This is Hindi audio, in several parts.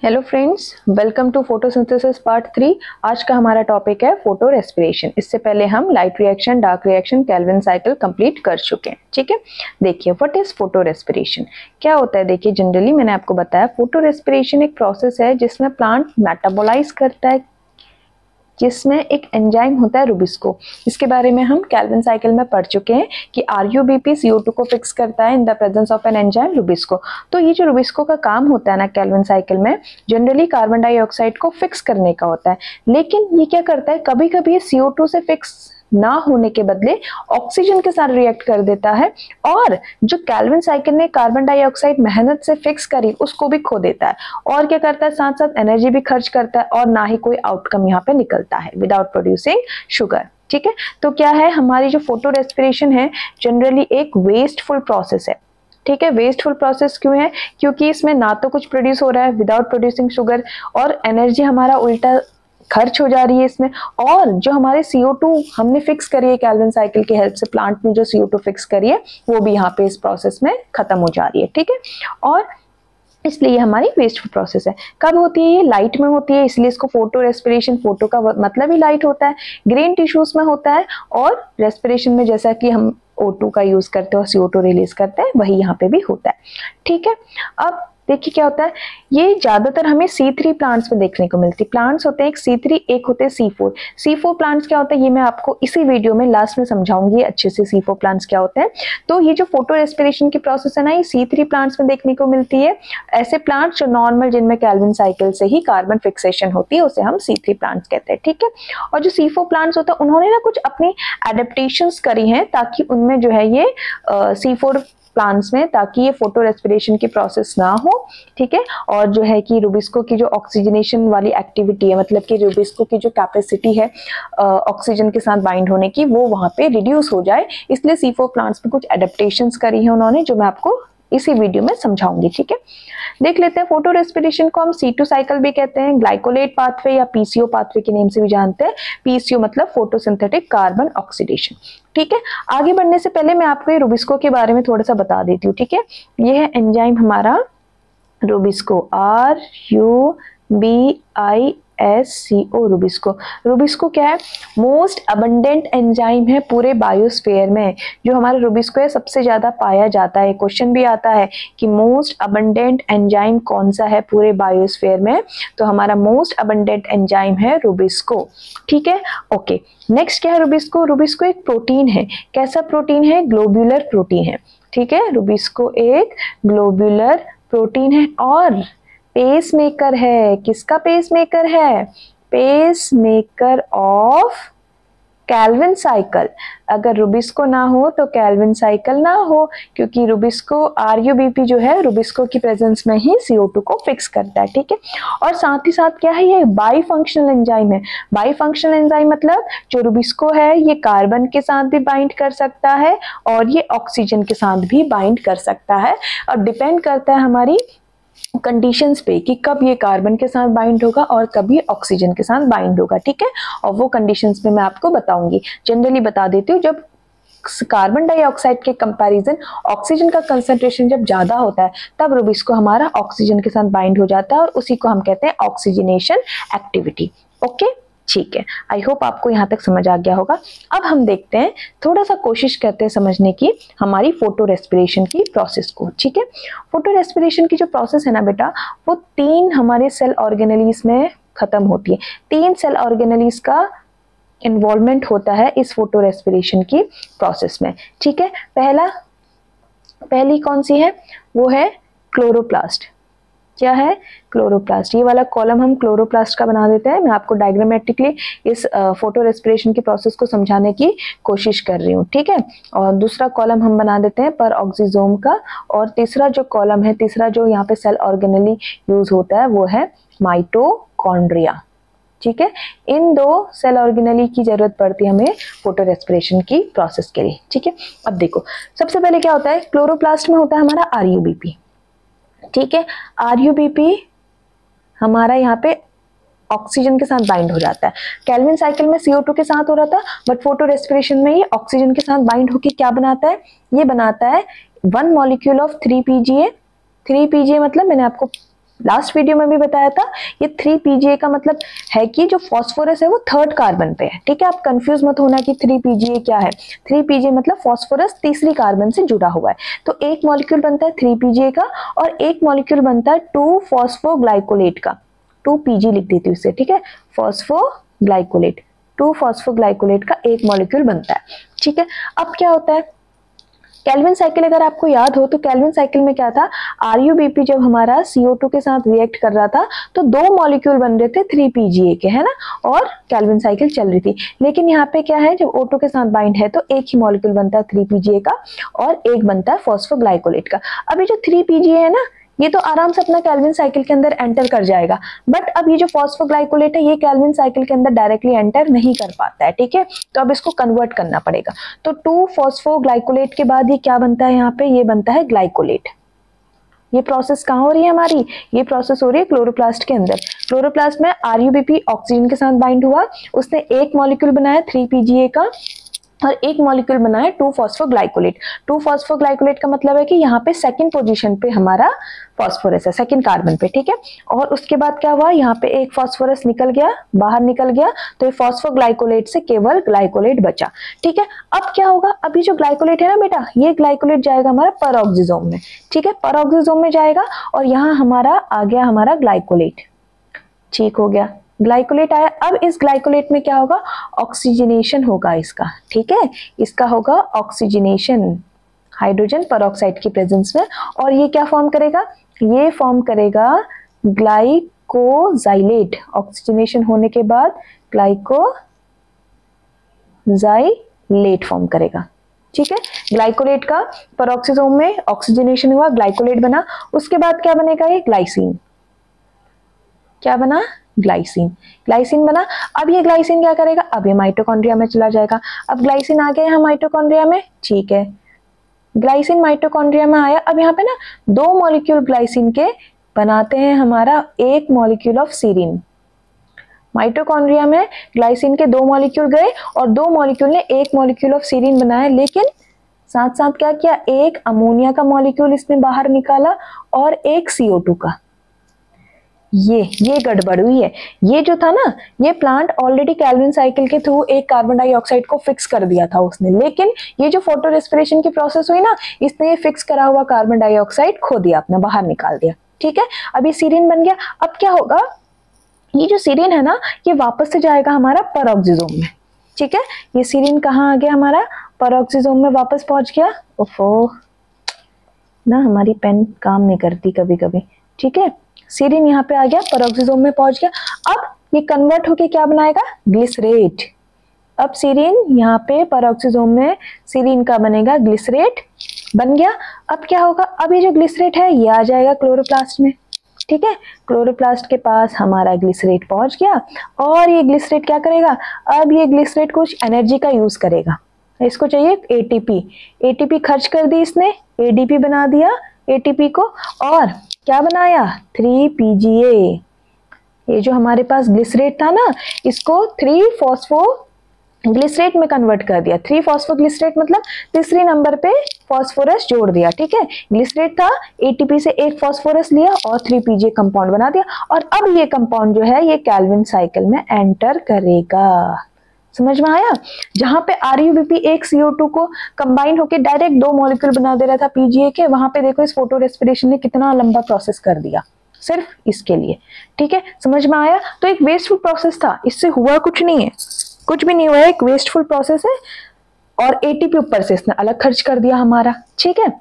Hello friends, welcome to photosynthesis part 3। आज का हमारा टॉपिक है फोटो रेस्पिरेशन। इससे पहले हम light reaction, dark reaction, Calvin cycle complete कर चुके हैं। ठीक है, देखिए व्हाट इज फोटो रेस्पिरेशन, क्या होता है। देखिए जनरली मैंने आपको बताया फोटो रेस्पिरेशन एक प्रोसेस है जिसमें प्लांट मेटाबोलाइज करता है, जिसमें एक एंजाइम होता है रुबिस्को। इसके बारे में हम केल्विन साइकिल में पढ़ चुके हैं कि आरयूबीपी CO2 को फिक्स करता है in the presence of an enzyme Rubisco. तो ये जो रुबिस्को का काम होता है ना केल्विन साइकिल में, जनरली कार्बन डाइऑक्साइड को फिक्स करने का होता है। लेकिन ये क्या करता है, कभी कभी ये CO2 से फिक्स ना होने के बदले ऑक्सीजन के साथ रिएक्ट कर देता है और जो केल्विन साइकिल ने कार्बन डाइऑक्साइड मेहनत से फिक्स करी उसको भी खो देता है। और क्या करता है, साथ साथ एनर्जी भी खर्च करता है और ना ही कोई आउटकम यहाँ पे निकलता है विदाउट प्रोड्यूसिंग शुगर। ठीक है, तो क्या है, हमारी जो फोटो रेस्पिरेशन है जनरली एक वेस्टफुल प्रोसेस है। ठीक है, वेस्टफुल प्रोसेस क्यों है, क्योंकि इसमें ना तो कुछ प्रोड्यूस हो रहा है विदाउट प्रोड्यूसिंग शुगर, और एनर्जी हमारा उल्टा खर्च हो जा रही है इसमें। और जो हमारे CO2 हमने फिक्स करी है केल्विन साइकिल की हेल्प से, प्लांट में जो CO2 फिक्स करी है वो भी यहाँ पे इस प्रोसेस में खत्म हो जा रही है। ठीक है, और इसलिए हमारी वेस्टफुल प्रोसेस है। कब होती है, ये लाइट में होती है, इसलिए इसको फोटो रेस्पिरेशन, फोटो का मतलब ही लाइट होता है, ग्रीन टिश्यूज में होता है। और रेस्पिरेशन में जैसा कि हम O2 का यूज करते हैं और CO2 रिलीज करते हैं, वही यहाँ पे भी होता है। ठीक है, अब देखिए क्या होता है, ये ज्यादातर हमें C3 प्लांट्स में देखने को मिलती है। प्लांट्स होते हैं एक C3, एक होते हैं C4। C4 प्लांट्स क्या होता है ये मैं आपको इसी वीडियो में लास्ट में समझाऊंगी अच्छे से, C4 प्लांट्स क्या होते हैं। तो ये जो फोटो रेस्पिरेशन की प्रोसेस है ना, ये C3 प्लांट्स में देखने को मिलती है। ऐसे प्लांट्स जो नॉर्मल, जिनमें केल्विन साइकिल से ही कार्बन फिक्सेशन होती है, उसे हम C3 प्लांट्स कहते हैं। ठीक है, और जो C4 प्लांट्स होता है उन्होंने ना कुछ अपनी एडेप्टेशंस करी हैं ताकि उनमें जो है ये C4 प्लांट्स में, ताकि ये फोटो रेस्पिरेशन की प्रोसेस ना हो। ठीक है, और जो है कि रुबिस्को की जो ऑक्सीजनेशन वाली एक्टिविटी है, मतलब कि रुबिस्को की जो कैपेसिटी है ऑक्सीजन के साथ बाइंड होने की, वो वहां पे रिड्यूस हो जाए। इसलिए C4 प्लांट्स में कुछ एडेप्टेशंस करी है उन्होंने, जो मैं आपको इसी वीडियो में समझाऊंगी। ठीक है, देख लेते हैं। फोटो रेस्पिरेशन को हम C2 साइकिल भी कहते हैं, ग्लाइकोलेट पाथवे या PCO पाथवे के नेम से भी जानते हैं। PCO मतलब फोटोसिंथेटिक कार्बन ऑक्सीडेशन। ठीक है, आगे बढ़ने से पहले मैं आपको ये रुबिस्को के बारे में थोड़ा सा बता देती हूँ। ठीक है, ये है एंजाइम हमारा रुबिस्को, RUBISCO रुबिस्को। रुबिस्को क्या है, मोस्ट अबंडेंट एंजाइम है पूरे बायोस्फीयर में। जो हमारा रुबिस्को है सबसे ज्यादा पाया जाता है। क्वेश्चन भी आता है कि मोस्ट अबंडेंट एंजाइम कौन सा है पूरे बायोस्फीयर में, तो हमारा मोस्ट अबंडेंट एंजाइम है रुबिस्को। ठीक है, ओके। नेक्स्ट क्या है रुबिस्को, रुबिस्को एक प्रोटीन है। कैसा प्रोटीन है, ग्लोब्यूलर प्रोटीन है। ठीक है, रुबिस्को एक ग्लोब्यूलर प्रोटीन है और पेस मेकर है। किसका पेस मेकर है, pacemaker of Calvin cycle. अगर रुबिस्को ना हो तो केल्विन साइकिल ना हो, क्योंकि रुबिस्को RUBP जो है रुबिस्को की प्रेजेंस में ही CO2 को फिक्स करता है। ठीक है, और साथ ही साथ क्या है, ये बाई फंक्शनल एंजाइम है। बाई फंक्शनल एंजाइम मतलब जो रुबिस्को है ये कार्बन के साथ भी बाइंड कर सकता है और ये ऑक्सीजन के साथ भी बाइंड कर सकता है, और डिपेंड करता है हमारी कंडीशंस पे कि कब ये कार्बन के साथ बाइंड होगा और कब ये ऑक्सीजन के साथ बाइंड होगा। ठीक है, और वो कंडीशंस पे मैं आपको बताऊंगी। जनरली बता देती हूँ, जब कार्बन डाइऑक्साइड के कंपैरिजन ऑक्सीजन का कंसंट्रेशन जब ज्यादा होता है तब रुबिस्को हमारा ऑक्सीजन के साथ बाइंड हो जाता है और उसी को हम कहते हैं ऑक्सीजनेशन एक्टिविटी। ओके, ठीक है, आई होप आपको यहाँ तक समझ आ गया होगा। अब हम देखते हैं, थोड़ा सा कोशिश करते हैं समझने की हमारी फोटो रेस्पिरेशन की प्रोसेस को। ठीक है, फोटो रेस्पिरेशन की जो प्रोसेस है ना बेटा, वो 3 हमारे सेल ऑर्गेनेलीज में खत्म होती है। 3 सेल ऑर्गेनेलीज का इन्वॉल्वमेंट होता है इस फोटो रेस्पिरेशन की प्रोसेस में। ठीक है, पहली कौन सी है, वो है क्लोरोप्लास्ट। क्या है, क्लोरोप्लास्ट। ये वाला कॉलम हम क्लोरोप्लास्ट का बना देते हैं। मैं आपको डायग्रामेटिकली इस फोटो रेस्पिरेशन की प्रोसेस को समझाने की कोशिश कर रही हूँ। ठीक है, और दूसरा कॉलम हम बना देते हैं पर ऑक्सीजोम का, और तीसरा जो कॉलम है, तीसरा जो यहाँ पे सेल ऑर्गेनेली यूज होता है वो है माइटोकॉन्ड्रिया। ठीक है, इन 2 सेल ऑर्गेनेली की जरूरत पड़ती है हमें फोटो रेस्पिरेशन की प्रोसेस के लिए। ठीक है, अब देखो सबसे पहले क्या होता है, क्लोरोप्लास्ट में होता है हमारा RUBP। ठीक है, RUBP हमारा यहाँ पे ऑक्सीजन के साथ बाइंड हो जाता है। केल्विन साइकिल में CO2 के साथ हो रहा था, बट फोटो रेस्पिरेशन में ये ऑक्सीजन के साथ बाइंड होकर क्या बनाता है, ये बनाता है 1 मॉलिक्यूल ऑफ 3 PGA। 3 PGA मतलब मैंने आपको लास्ट वीडियो में भी बताया था, ये 3PGA का मतलब है कि जो फास्फोरस है वो थर्ड कार्बन पे है, ठीक है। आप कंफ्यूज मत होना कि 3PGA क्या है। 3PGA मतलब फास्फोरस तीसरी कार्बन से जुड़ा हुआ है। तो एक मॉलिक्यूल बनता है 3PGA का और एक मॉलिक्यूल बनता है 2-फॉस्फोग्लाइकोलेट का। 2PG लिख देती हूँ इसे, ठीक है। फॉस्फोग्लाइकोलेट, 2-फॉस्फोग्लाइकोलेट का एक मॉलिक्यूल बनता है, ठीक है। अब क्या होता है, केल्विन साइकिल अगर आपको याद हो तो केल्विन साइकिल में क्या था, RuBp जब हमारा CO2 के साथ रिएक्ट कर रहा था तो दो मॉलिक्यूल बन रहे थे 3PGA के, है ना, और केल्विन साइकिल चल रही थी। लेकिन यहाँ पे क्या है, जब O2 के साथ बाइंड है तो एक ही मॉलिक्यूल बनता है 3PGA का और एक बनता है फॉस्फोग्लाइकोलेट का। अभी जो 3PGA है ना, ये तो आराम से अपना केल्विन साइकिल के अंदर एंटर कर जाएगा, बट अब ये जो फॉस्फोग्लाइकोलेट है ये केल्विन साइकिल के अंदर डायरेक्टली एंटर नहीं कर पाता है, ठीक है। तो अब इसको कन्वर्ट करना पड़ेगा। तो 2-फॉस्फोग्लाइकोलेट के बाद ये क्या बनता है, यहाँ पे ये बनता है ग्लाइकोलेट। ये प्रोसेस कहाँ हो रही है हमारी, ये प्रोसेस हो रही है क्लोरोप्लास्ट के अंदर। क्लोरोप्लास्ट में RuBp ऑक्सीजन के साथ बाइंड हुआ, उसने एक मॉलिक्यूल बनाया 3PGA का और एक मॉलिक्यूल बनाया 2-फॉस्फोग्लाइकोलेट। 2-फॉस्फोग्लाइकोलेट का मतलब है कि यहाँ पे सेकंड पोजीशन पे हमारा फॉस्फोरस है, सेकंड कार्बन पे, ठीक है। और उसके बाद क्या हुआ, यहाँ पे एक फॉस्फोरस निकल गया, बाहर निकल गया, तो ये फॉस्फोग्लाइकोलेट से केवल ग्लाइकोलेट बचा, ठीक है। अब क्या होगा, अभी जो ग्लाइकोलेट है ना बेटा, ये ग्लाइकोलेट जाएगा हमारा परऑक्सीजोम में, ठीक है, परऑक्सीजोम में जाएगा और यहाँ हमारा आ गया हमारा ग्लाइकोलेट, ठीक हो गया, ग्लाइकोलेट आया। अब इस ग्लाइकोलेट में क्या होगा, ऑक्सीजनेशन होगा इसका, ठीक है, इसका होगा ऑक्सीजनेशन हाइड्रोजन परऑक्साइड की प्रेजेंस में, और ये क्या फॉर्म करेगा, ये फॉर्म करेगा ग्लाइकोजाइलेट। ऑक्सीजनेशन होने के बाद ग्लाइकोजाइलेट फॉर्म करेगा, ठीक है। ग्लाइकोलेट का परऑक्सीजोम में ऑक्सीजनेशन हुआ, ग्लाइकोलेट बना, उसके बाद क्या बनेगा, ये ग्लाइसिन, क्या बना, ग्लाइसिन, ग्लाइसिन बना। अब ये ग्लाइसिन क्या करेगा, अब ये माइटोकॉन्ड्रिया में चला जाएगा। अब ग्लाइसिन आ गया यहाँ माइटोकॉन्ड्रिया में, ठीक है, ग्लाइसिन माइटोकॉन्ड्रिया में आया। अब यहाँ पे ना दो मॉलिक्यूल ग्लाइसिन के बनाते हैं हमारा एक मॉलिक्यूल ऑफ सीरीन। माइटोकॉन्ड्रिया में ग्लाइसिन के दो मॉलिक्यूल गए और दो मॉलिक्यूल ने एक मॉलिक्यूल ऑफ सीरीन बनाया, लेकिन साथ साथ क्या किया, एक अमोनिया का मॉलिक्यूल इसने बाहर निकाला और एक CO2 का। ये गड़बड़ हुई है। ये जो था ना, ये प्लांट ऑलरेडी केल्विन साइकिल के थ्रू एक कार्बन डाइऑक्साइड को फिक्स कर दिया था उसने, लेकिन ये जो फोटो रेस्पिरेशन की प्रोसेस हुई ना, इसने ये फिक्स करा हुआ कार्बन डाइऑक्साइड खो दिया, अपना बाहर निकाल दिया, ठीक है। अब ये सीरीन बन गया। अब क्या होगा, ये जो सीरीन है ना, ये वापस से जाएगा हमारा परऑक्सीजोम में, ठीक है। ये सीरीन कहाँ आ गया, हमारा परऑक्सीजोम में वापस पहुंच गया। ओफो ना, हमारी पेन काम नहीं करती कभी कभी, ठीक है। सीरीन यहाँ पे आ गया, परऑक्सीजोम में पहुंच गया। अब ये कन्वर्ट होके क्या बनाएगा, ग्लिसरेट। अब सीरीन यहाँ पे परऑक्सीजोम में सीरीन का बनेगा ग्लिसरेट, बन गया। अब क्या होगा, अब ये जो ग्लिसरेट है ये आ जाएगा क्लोरोप्लास्ट में, ठीक है। क्लोरोप्लास्ट के पास हमारा ग्लिसरेट पहुंच गया और ये ग्लिसरेट क्या करेगा, अब ये ग्लिसरेट कुछ एनर्जी का यूज करेगा, इसको चाहिए ATP खर्च कर दी इसने, ADP बना दिया ATP को, और क्या बनाया, 3PGA। ये जो हमारे पास ग्लिसरेट था ना, इसको 3-फॉस्फोग्लिसरेट में कन्वर्ट कर दिया। 3-फॉस्फोग्लिसरेट मतलब तीसरे नंबर पे फॉस्फोरस जोड़ दिया, ठीक है। ग्लिसरेट था, ATP से एक फॉस्फोरस लिया और 3PGA कंपाउंड बना दिया, और अब ये कंपाउंड जो है ये केल्विन साइकिल में एंटर करेगा। समझ में आया, जहां पे RuBp एक CO2 को कंबाइन होकर डायरेक्ट दो मॉलिक्यूल बना दे रहा था PGA के, वहां पे देखो इस फोटो रेस्पिरेशन ने कितना लंबा प्रोसेस कर दिया सिर्फ इसके लिए, ठीक है। समझ में आया, तो एक वेस्टफुल प्रोसेस था, इससे हुआ कुछ नहीं है, कुछ भी नहीं हुआ है, एक वेस्टफुल प्रोसेस है, और ATP ऊपर से इसने अलग खर्च कर दिया हमारा, ठीक है।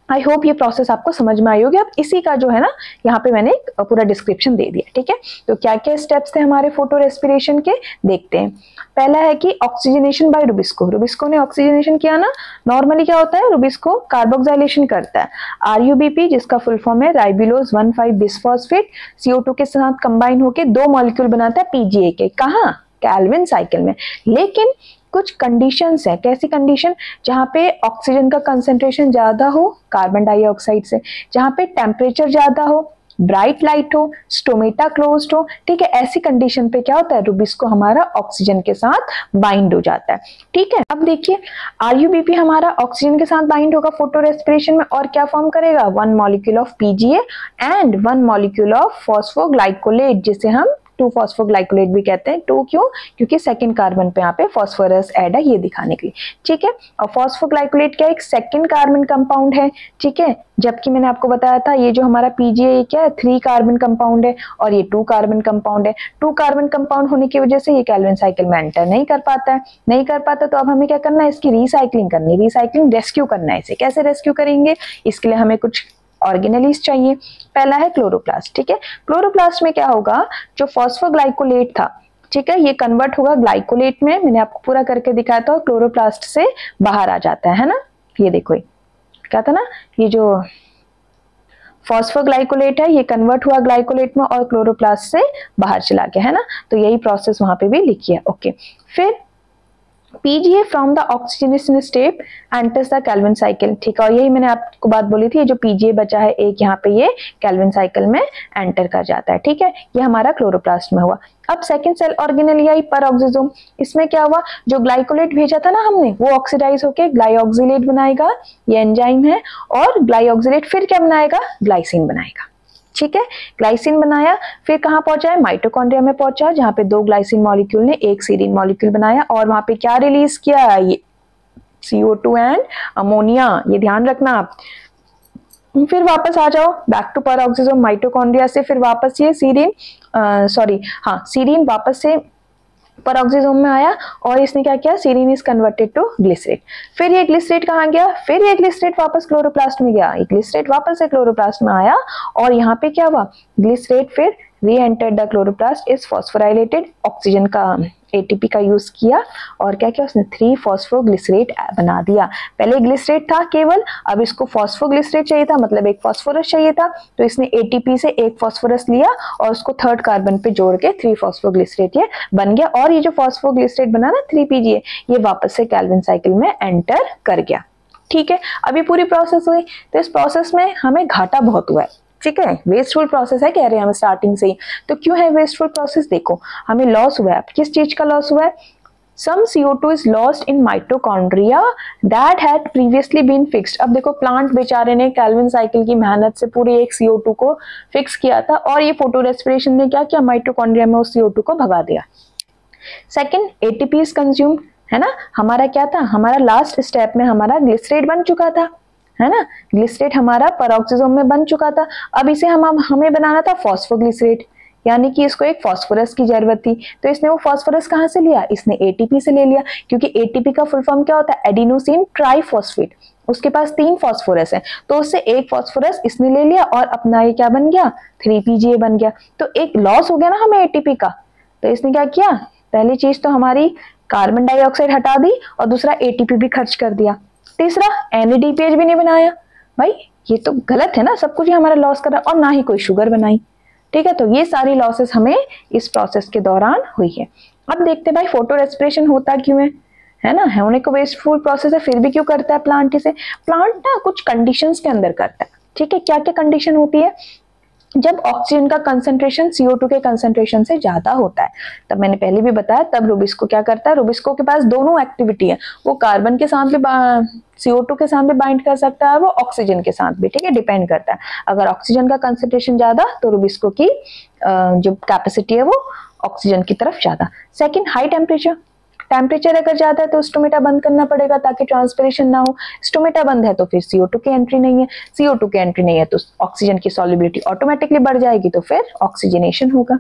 आई होप ये प्रोसेस आपको समझ में आई होगी। अब इसी का जो है ना, यहाँ पे मैंने एक पूरा डिस्क्रिप्शन दे दिया, ठीक है। तो क्या क्या स्टेप्स थे हमारे फोटो रेस्पिरेशन के, देखते हैं। पहला है कि ऑक्सीजनेशन बाय रुबिस्को। रुबिस्को ने ऑक्सीजनेशन किया ना, नॉर्मली क्या होता है, रुबिस्को कार्बोक्सिलेशन करता है। RuBp जिसका फुल फॉर्म है राइबुलोज 1,5 बिसफॉस्फेट, CO2 के साथ कंबाइन होकर दो मॉलिक्यूल बनाता है PGA के, कहाँ, केल्विन साइकिल में। लेकिन कुछ कंडीशंस है, कैसी कंडीशन, जहाँ पे ऑक्सीजन का कंसेंट्रेशन ज्यादा हो कार्बन डाइऑक्साइड से, जहाँ पे टेम्परेचर ज्यादा हो, ब्राइट लाइट हो, स्टोमेटा क्लोज्ड हो, ठीक है, ऐसी कंडीशन पे क्या होता है, रुबिस्को हमारा ऑक्सीजन के साथ बाइंड हो जाता है। ठीक है, अब देखिए आरयूबीपी हमारा ऑक्सीजन के साथ बाइंड होगा फोटो रेस्पिरेशन में और क्या फॉर्म करेगा, 1 molecule of PGA and 1 molecule of phosphoglycolate, जिसे हम 2 फॉस्फोग्लाइकोलेट भी कहते हैं। 2 क्यों, क्योंकि सेकंड कार्बन पे यहाँ पे फॉस्फोरस ऐड है, ये दिखाने के लिए। ठीक है, और फॉस्फोग्लाइकोलेट क्या एक सेकंड कार्बन कंपाउंड है। ठीक है, जबकि मैंने आपको बताया था ये जो हमारा पीजीए ये क्या है, 3 कार्बन कंपाउंड है और ये 2 कार्बन कंपाउंड है। 2 कार्बन कंपाउंड होने की वजह से ये कैल्विन साइकिल में एंटर नहीं कर पाता है, नहीं कर पाता। तो अब हमें क्या करना है, इसकी रिसाइक्लिंग करनी है, रिसाइक्लिंग रेस्क्यू करना है। इसे कैसे रेस्क्यू करेंगे, इसके लिए हमें कुछ ऑर्गेनेलीज चाहिए। पहला है क्लोरोप्लास्ट। ठीक है, क्लोरोप्लास्ट में क्या होगा, जो फॉस्फोग्लाइकोलेट था, ठीक है, ये कन्वर्ट होगा ग्लाइकोलेट में, मैंने आपको पूरा करके दिखाया था, और क्लोरोप्लास्ट से बाहर आ जाता है ना। ये देखो क्या था ना, ये जो फॉस्फोग्लाइकोलेट है ये कन्वर्ट हुआ ग्लाइकोलेट में और क्लोरोप्लास्ट से बाहर चला गया, है ना। तो यही प्रोसेस वहां पे भी लिखी है। ओके, फिर PGA from the oxygenation step enters the Calvin cycle। ठीक है, और यही मैंने आपको बात बोली थी, ये जो PGA बचा है एक यहाँ पे, ये Calvin cycle में एंटर कर जाता है। ठीक है, ये हमारा क्लोरोप्लास्ट में हुआ। अब सेकंड सेल ऑर्गेनेल आई परऑक्सीसोम, इसमें क्या हुआ, जो ग्लाइकोलेट भेजा था ना हमने, वो ऑक्सीडाइज होके ग्लाइऑक्सिलेट बनाएगा, ये एंजाइम है, और ग्लाइऑक्सिलेट फिर क्या बनाएगा, ग्लाइसिन बनाएगा। ठीक है, ग्लाइसिन बनाया, फिर कहाँ पहुंचा है, माइटोकॉन्ड्रिया में पहुंचा, जहां पे 2 ग्लाइसिन मॉलिक्यूल ने 1 सीरीन मॉलिक्यूल बनाया और वहां पे क्या रिलीज किया, ये CO2 एंड अमोनिया, ये ध्यान रखना आप। फिर वापस आ जाओ बैक टू परऑक्सीसोम, माइटोकॉन्ड्रिया से फिर वापस ये सीरीन सीरीन वापस से परऑक्सीसोम में आया और इसने क्या किया, serine is converted to glycerate. फिर ये ग्लिसरेट कहाँ गया, फिर ये ग्लिसरेट वापस क्लोरोप्लास्ट में गया, ये ग्लिसरेट वापस से क्लोरोप्लास्ट में आया और यहाँ पे क्या हुआ, ग्लिसरेट फिर री enter the chloroplast is phosphorylated, oxygen का ATP का यूज किया और क्या किया उसने, 3 फॉस्फोग्लिसरेट बना दिया। पहले ग्लिसरेट था केवल, अब इसको फॉस्फोग्लिसरेट चाहिए था, मतलब एक फॉस्फोरस चाहिए था, तो इसने ATP से एक फॉस्फोरस लिया और उसको 3rd कार्बन पे जोड़ के 3 फॉस्फोग्लिसरेट ये बन गया। और ये जो फॉस्फोग्लिसरेट बना ना 3PGA, ये वापस से कैल्विन साइकिल में एंटर कर गया। ठीक है, अभी पूरी प्रोसेस हुई, तो इस प्रोसेस में हमें घाटा बहुत हुआ है। ठीक है, वेस्टफुल प्रोसेस है कह रहे हैं हम स्टार्टिंग से ही। तो क्यों है वेस्टफुल प्रोसेस, देखो हमें लॉस हुआ है, किस चीज का लॉस हुआ है, some CO2 is lost in mitochondria that had previously been fixed। अब देखो प्लांट बेचारे ने कैल्विन साइकिल की मेहनत से पूरी एक CO2 को फिक्स किया था और ये फोटो रेस्पिरेशन ने क्या किया, माइटोकॉन्ड्रिया में उस CO2 को भगा दिया। सेकेंड, ATP is consumed, है ना, हमारा क्या था, हमारा लास्ट स्टेप में हमारा ग्लिसरेट बन चुका था, है ना, ग्लिसरेट हमारा परऑक्सीसोम में बन चुका था। अब इसे हमें बनाना था फॉस्फोग्लिसरेट, यानी कि इसको एक फॉस्फोरस की जरूरत थी। तो इसने वो फॉस्फोरस कहाँ से लिया, इसने ATP से ले लिया, क्योंकि ATP का फुल फॉर्म क्या होता है, एडिनोसिन ट्राइफॉस्फेट। उसके पास 3 फॉस्फोरस है, तो उससे एक फॉस्फोरस इसने ले लिया और अपना ये क्या बन गया, 3PGA बन गया। तो एक लॉस हो गया ना हमें ATP का, तो इसने क्या किया, पहली चीज तो हमारी कार्बन डाइऑक्साइड हटा दी और दूसरा ATP भी खर्च कर दिया। तीसरा, NADPH भी नहीं बनाया, भाई ये तो गलत है ना, सब कुछ ही हमारा लॉस करा और ना ही कोई शुगर बनाई। ठीक है, तो ये सारी लॉसेस हमें इस प्रोसेस के दौरान हुई है। अब देखते हैं भाई फोटो रेस्पिरेशन होता क्यों है ना, होने को वेस्टफुल प्रोसेस है, फिर भी क्यों करता है प्लांट इसे, प्लांट ना कुछ कंडीशंस के अंदर करता है। ठीक है, क्या क्या कंडीशन होती है, जब ऑक्सीजन का कंसंट्रेशन CO2 के कंसंट्रेशन से ज्यादा होता है, तब मैंने पहले भी बताया, तब रुबिस्को क्या करता है, रुबिस्को के पास दोनों एक्टिविटी है, वो कार्बन के साथ भी CO2 के साथ भी बाइंड कर सकता है, वो ऑक्सीजन के साथ भी। ठीक है, डिपेंड करता है, अगर ऑक्सीजन का कंसंट्रेशन ज्यादा तो रुबिस्को की जो कैपेसिटी है वो ऑक्सीजन की तरफ ज्यादा। सेकेंड, हाई टेम्परेचर, टेम्परेचर अगर ज्यादा है तो स्टोमेटा बंद करना पड़ेगा ताकि ट्रांसपिरेशन ना हो, स्टोमेटा बंद है तो फिर CO2 की एंट्री नहीं है, CO2 की एंट्री नहीं है तो ऑक्सीजन की सॉल्युबिलिटी ऑटोमेटिकली बढ़ जाएगी, तो फिर ऑक्सीजनेशन होगा।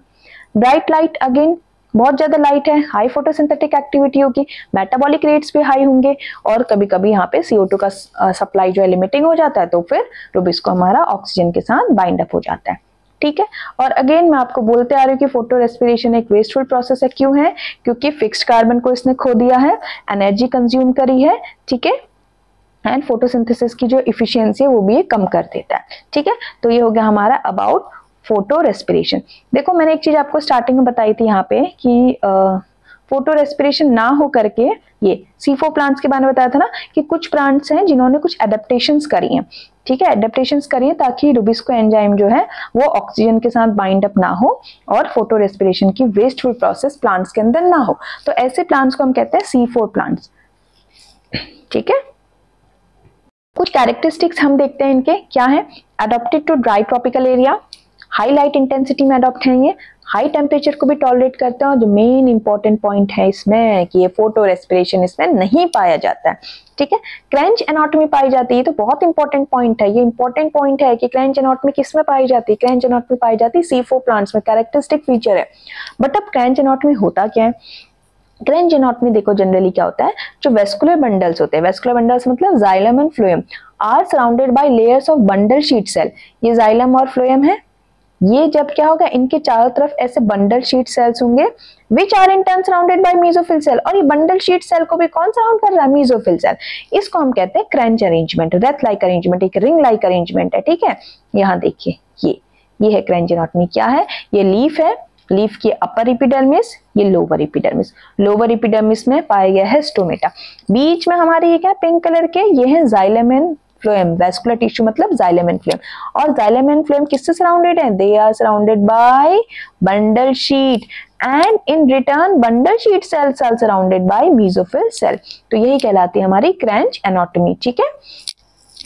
ब्राइट लाइट, अगेन बहुत ज्यादा लाइट है, हाई फोटोसिंथेटिक एक्टिविटी होगी, मेटाबॉलिक रेट्स भी हाई होंगे और कभी कभी यहाँ पे CO2 का सप्लाई जो है लिमिटिंग हो जाता है, तो फिर रुबिस्को हमारा ऑक्सीजन के साथ बाइंड अप हो जाता है। ठीक है, और अगेन मैं आपको बोलते आ रही हूँ कि फोटो रेस्पिरेशन एक वेस्टफुल प्रोसेस है। क्यों है, क्योंकि फिक्स्ड कार्बन को इसने खो दिया है, एनर्जी कंज्यूम करी है। ठीक है, एंड फोटोसिंथेसिस की जो इफिशियंसी है वो भी ये कम कर देता है। ठीक है, तो ये हो गया हमारा अबाउट फोटो रेस्पिरेशन। देखो मैंने एक चीज आपको स्टार्टिंग में बताई थी यहाँ पे कि फोटो रेस्पिरेशन ना हो करके ये C4 प्लांट्स के बारे में बताया था ना कि कुछ प्लांट्स हैं जिन्होंने कुछ एडेप्टेशंस करी हैं, ठीक है, एडेप्टेशंस करी है ताकि रुबिस्को एंजाइम जो है वो ऑक्सीजन के साथ बाइंड अप ना हो और फोटो रेस्पिरेशन की वेस्टफुल प्रोसेस प्लांट्स के अंदर ना हो। तो ऐसे प्लांट्स को हम कहते हैं C4 प्लांट्स, ठीक है। कुछ कैरेक्टरिस्टिक्स हम देखते हैं इनके क्या है। Adapted to dry tropical area, high light intensity में अडॉप्ट हैं ये, हाई टेम्परेचर को भी टॉलरेट करते हैं और जो मेन इंपॉर्टेंट पॉइंट है इसमें कि ये फोटो रेस्पिरेशन इसमें नहीं पाया जाता है, ठीक है। क्रेंच एनाटॉमी पाई जाती है, तो बहुत इंपॉर्टेंट पॉइंट है, ये इंपॉर्टेंट पॉइंट है कि क्रेंच एनाटॉमी किस में पाई जाती है, क्रेंच एनाटॉमी पाई जाती है C4 प्लांट्स में, कैरेक्टरिस्टिक फीचर है। बट अब क्रेंच एनाटॉमी होता क्या है, क्रेंच एनाटॉमी देखो जनरली क्या होता है, जो वेस्कुलर बंडल्स होते हैं, वेस्कुलर बंडल्स मतलब xylem and phloem are surrounded by layers of bundle sheath cell, ये जाइलम और फ्लोएम है, ये जब क्या होगा इनके चारों तरफ ऐसे बंडल शीट सेल्स होंगे which are in turn surrounded by mesophyll cell, और ये बंडल शीट सेल को भी कौन सराउंड कर रहा है, मेसोफिल सेल। इसको हम कहते हैं क्रेंच अरेंजमेंट, रेथ लाइक अरेंजमेंट, एक रिंग लाइक अरेंजमेंट है, ठीक है। यहाँ देखिए ये है क्रेंच एनाटॉमी, क्या है, ये लीफ है, लीफ की अपर एपिडर्मिस, ये लोअर एपिडर्मिस, लोअर एपिडर्मिस में पाया गया है स्टोमेटा, बीच में हमारे ये क्या पिंक कलर के ये है xylem and phloem, vascular tissue मतलब जाइलम एंड फ्लोएम, और जाइलम एंड फ्लोएम किससे सराउंडेड है, they are surrounded by bundle sheath and in return bundle sheath cells are surrounded by mesophyll cell. तो यही कहलाती है हमारी क्रेंच एनाटॉमी, ठीक है।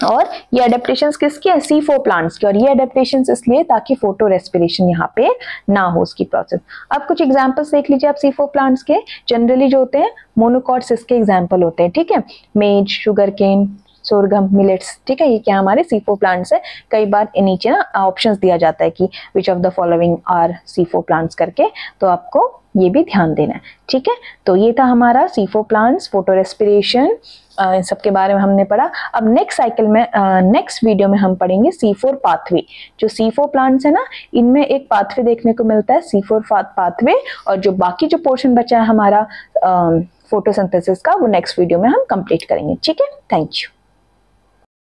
और ये एडेप्टेशंस किसकी है, C4 प्लांट्स की, और ये एडेप्टेशंस इसलिए ताकि फोटो रेस्पिरेशन यहाँ पे ना हो उसकी प्रोसेस। अब कुछ एग्जांपल्स देख लीजिए आप C4 प्लांट्स के, जनरली जो होते हैं मोनोकॉट्स इसके एग्जांपल होते हैं, ठीक है, मेज, शुगर केन, सोरगम, मिलेट्स, ठीक है, ये क्या हमारे C4 प्लांट्स है। कई बार नीचे ना ऑप्शंस दिया जाता है कि which of the following are C4 plants करके, तो आपको ये भी ध्यान देना है, ठीक है। तो ये था हमारा C4 प्लांट्स, फोटो रेस्पिरेशन, इन सब के बारे में हमने पढ़ा। अब नेक्स्ट साइकिल में नेक्स्ट वीडियो में हम पढ़ेंगे C4 पाथवे। जो C4 प्लांट्स है ना, इनमें एक पाथवे देखने को मिलता है C4 पाथवे, और जो बाकी जो पोर्शन बचा है हमारा फोटोसिंथेसिस का, वो नेक्स्ट वीडियो में हम कंप्लीट करेंगे, ठीक है। Thank you.